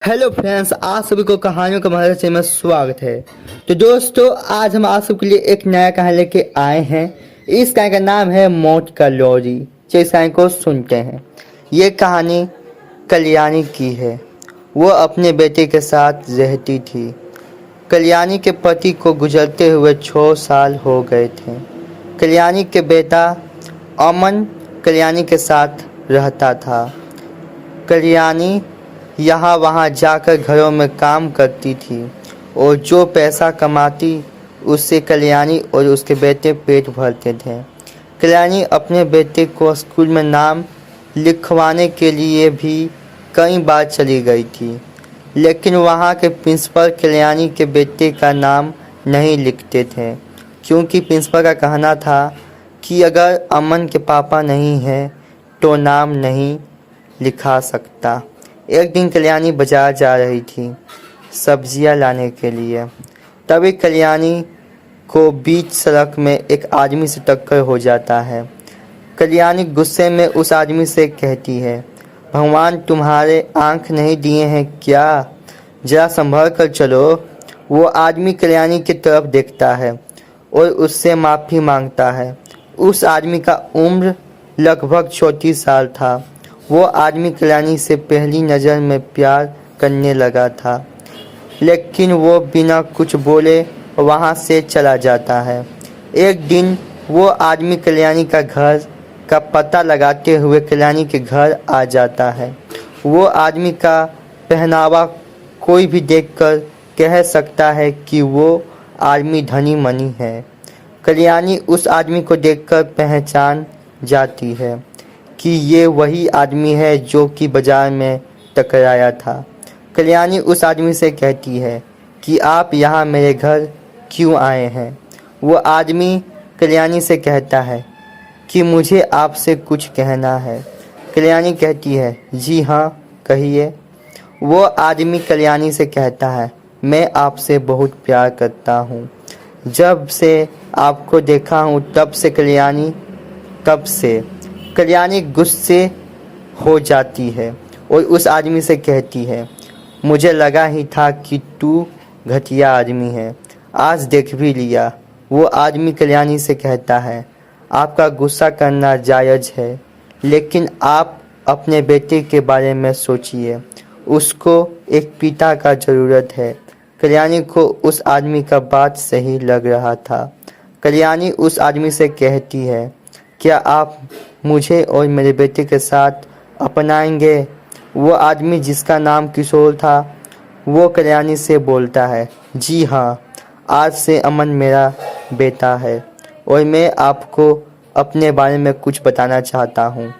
Hello friends, आप सभी को कहानियों के मदद में स्वागत है। तो दोस्तों, आज हम आप सबके लिए एक नया कहानी लेके आए हैं। इस कहानी का नाम है मौत का लॉरी। चलिए इस कहानी को सुनते हैं। ये कहानी कल्याणी की है। वो अपने बेटे के साथ रहती थी। कल्याणी के पति को गुजरते हुए 6 साल हो गए थे। कल्याणी के बेटा अमन कल्याणी के साथ रहता था। कल्याणी यहाँ वहाँ जाकर घरों में काम करती थी और जो पैसा कमाती उससे कल्याणी और उसके बेटे पेट भरते थे। कल्याणी अपने बेटे को स्कूल में नाम लिखवाने के लिए भी कई बार चली गई थी, लेकिन वहाँ के प्रिंसिपल कल्याणी के बेटे का नाम नहीं लिखते थे, क्योंकि प्रिंसिपल का कहना था कि अगर अमन के पापा नहीं हैं तो नाम नहीं लिखा सकता। एक दिन कल्याणी बाजार जा रही थी सब्जियां लाने के लिए। तभी कल्याणी को बीच सड़क में एक आदमी से टक्कर हो जाता है। कल्याणी गुस्से में उस आदमी से कहती है, भगवान तुम्हारे आंख नहीं दिए हैं क्या? जरा संभल कर चलो। वो आदमी कल्याणी की तरफ देखता है और उससे माफ़ी मांगता है। उस आदमी का उम्र लगभग 34 साल था। वो आदमी कल्याणी से पहली नज़र में प्यार करने लगा था, लेकिन वो बिना कुछ बोले वहाँ से चला जाता है। एक दिन वो आदमी कल्याणी का घर का पता लगाते हुए कल्याणी के घर आ जाता है। वो आदमी का पहनावा कोई भी देखकर कह सकता है कि वो आदमी धनी मनी है। कल्याणी उस आदमी को देखकर पहचान जाती है कि ये वही आदमी है जो कि बाजार में टकराया था। कल्याणी उस आदमी से कहती है कि आप यहाँ मेरे घर क्यों आए हैं? वो आदमी कल्याणी से कहता है कि मुझे आपसे कुछ कहना है। कल्याणी कहती है, जी हाँ, कहिए। वो आदमी कल्याणी से कहता है, मैं आपसे बहुत प्यार करता हूँ। जब से आपको देखा हूँ तब से कल्याणी गुस्से हो जाती है और उस आदमी से कहती है, मुझे लगा ही था कि तू घटिया आदमी है, आज देख भी लिया। वो आदमी कल्याणी से कहता है, आपका गुस्सा करना जायज़ है, लेकिन आप अपने बेटे के बारे में सोचिए, उसको एक पिता का ज़रूरत है। कल्याणी को उस आदमी का बात सही लग रहा था। कल्याणी उस आदमी से कहती है, क्या आप मुझे और मेरे बेटे के साथ अपनाएंगे? वो आदमी जिसका नाम किशोर था वो कल्याणी से बोलता है, जी हाँ, आज से अमन मेरा बेटा है और मैं आपको अपने बारे में कुछ बताना चाहता हूँ।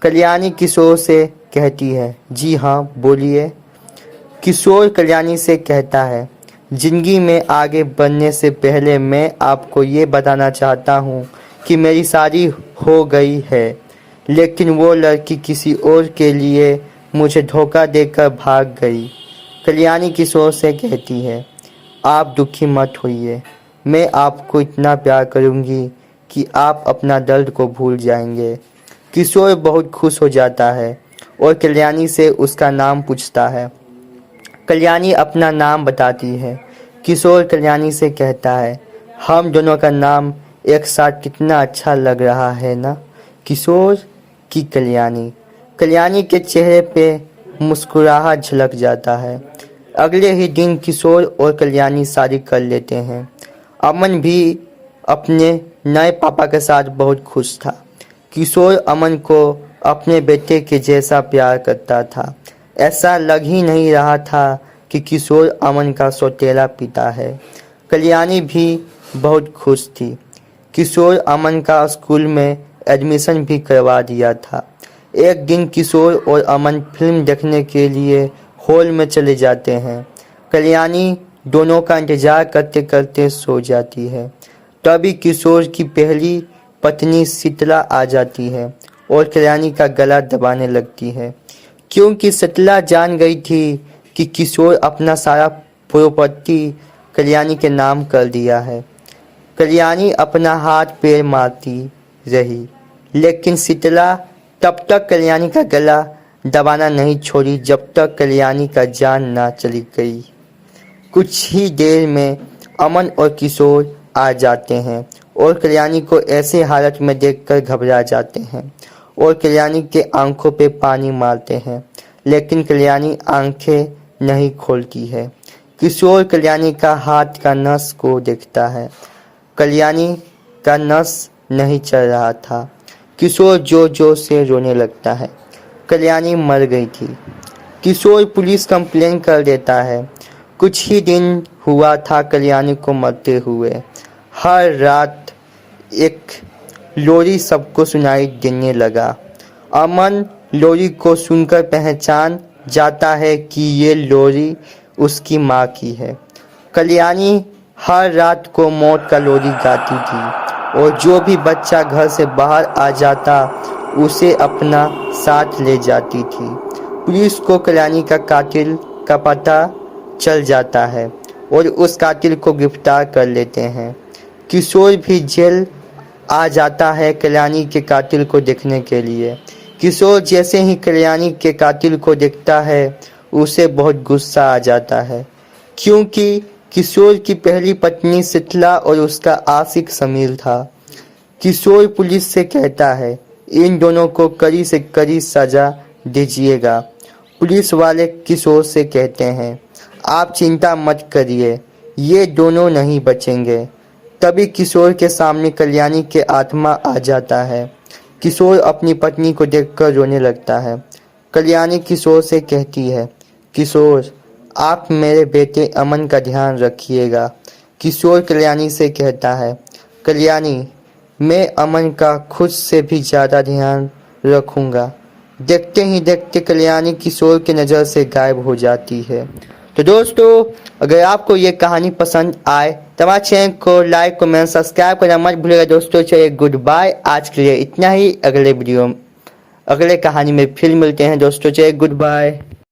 कल्याणी किशोर से कहती है, जी हाँ, बोलिए। किशोर कल्याणी से कहता है, जिंदगी में आगे बढ़ने से पहले मैं आपको ये बताना चाहता हूँ कि मेरी शादी हो गई है, लेकिन वो लड़की किसी और के लिए मुझे धोखा देकर भाग गई। कल्याणी किशोर से कहती है, आप दुखी मत होइए, मैं आपको इतना प्यार करूँगी कि आप अपना दर्द को भूल जाएंगे। किशोर बहुत खुश हो जाता है और कल्याणी से उसका नाम पूछता है। कल्याणी अपना नाम बताती है। किशोर कल्याणी से कहता है, हम दोनों का नाम एक साथ कितना अच्छा लग रहा है ना? किशोर की कल्याणी के चेहरे पे मुस्कुराहट झलक जाता है। अगले ही दिन किशोर और कल्याणी शादी कर लेते हैं। अमन भी अपने नए पापा के साथ बहुत खुश था। किशोर अमन को अपने बेटे के जैसा प्यार करता था। ऐसा लग ही नहीं रहा था कि किशोर अमन का सौतेला पिता है। कल्याणी भी बहुत खुश थी। किशोर अमन का स्कूल में एडमिशन भी करवा दिया था। एक दिन किशोर और अमन फिल्म देखने के लिए हॉल में चले जाते हैं। कल्याणी दोनों का इंतजार करते करते सो जाती है। तभी किशोर की पहली पत्नी शीतला आ जाती है और कल्याणी का गला दबाने लगती है, क्योंकि शीतला जान गई थी कि किशोर अपना सारा प्रॉपर्टी कल्याणी के नाम कर दिया है। कल्याणी अपना हाथ पैर मारती रही, लेकिन शीतला तब तक कल्याणी का गला दबाना नहीं छोड़ी जब तक कल्याणी का जान ना चली गई। कुछ ही देर में अमन और किशोर आ जाते हैं और कल्याणी को ऐसे हालत में देखकर घबरा जाते हैं और कल्याणी के आंखों पे पानी मारते हैं, लेकिन कल्याणी आंखें नहीं खोलती है। किशोर कल्याणी का हाथ का नस को देखता है। कल्याणी का नस नहीं चल रहा था। किशोर जोर जोर से रोने लगता है। कल्याणी मर गई थी। किशोर पुलिस कंप्लेन कर देता है। कुछ ही दिन हुआ था कल्याणी को मरते हुए। हर रात एक लोरी सबको सुनाई देने लगा। अमन लोरी को सुनकर पहचान जाता है कि ये लोरी उसकी माँ की है। कल्याणी हर रात को मौत का लोरी गाती थी और जो भी बच्चा घर से बाहर आ जाता उसे अपना साथ ले जाती थी। पुलिस को कल्याणी का कातिल का पता चल जाता है और उस कातिल को गिरफ्तार कर लेते हैं। किशोर भी जेल आ जाता है कल्याणी के कातिल को देखने के लिए। किशोर जैसे ही कल्याणी के कातिल को देखता है उसे बहुत गुस्सा आ जाता है, क्योंकि किशोर की पहली पत्नी शीतला और उसका आशिक समीर था। किशोर पुलिस से कहता है, इन दोनों को कड़ी से कड़ी सजा दीजिएगा। पुलिस वाले किशोर से कहते हैं, आप चिंता मत करिए, ये दोनों नहीं बचेंगे। तभी किशोर के सामने कल्याणी के आत्मा आ जाता है। किशोर अपनी पत्नी को देखकर रोने लगता है। कल्याणी किशोर से कहती है, किशोर आप मेरे बेटे अमन का ध्यान रखिएगा। किशोर कल्याणी से कहता है, कल्याणी मैं अमन का खुद से भी ज़्यादा ध्यान रखूँगा। देखते ही देखते कल्याणी किशोर की नज़र से गायब हो जाती है। तो दोस्तों, अगर आपको ये कहानी पसंद आए तो हमारे चैनल को लाइक कमेंट सब्सक्राइब करना मत भूलिएगा दोस्तों। चलिए गुड बाय, आज के लिए इतना ही। अगले कहानी में फिर मिलते हैं दोस्तों। चलिए गुड बाय।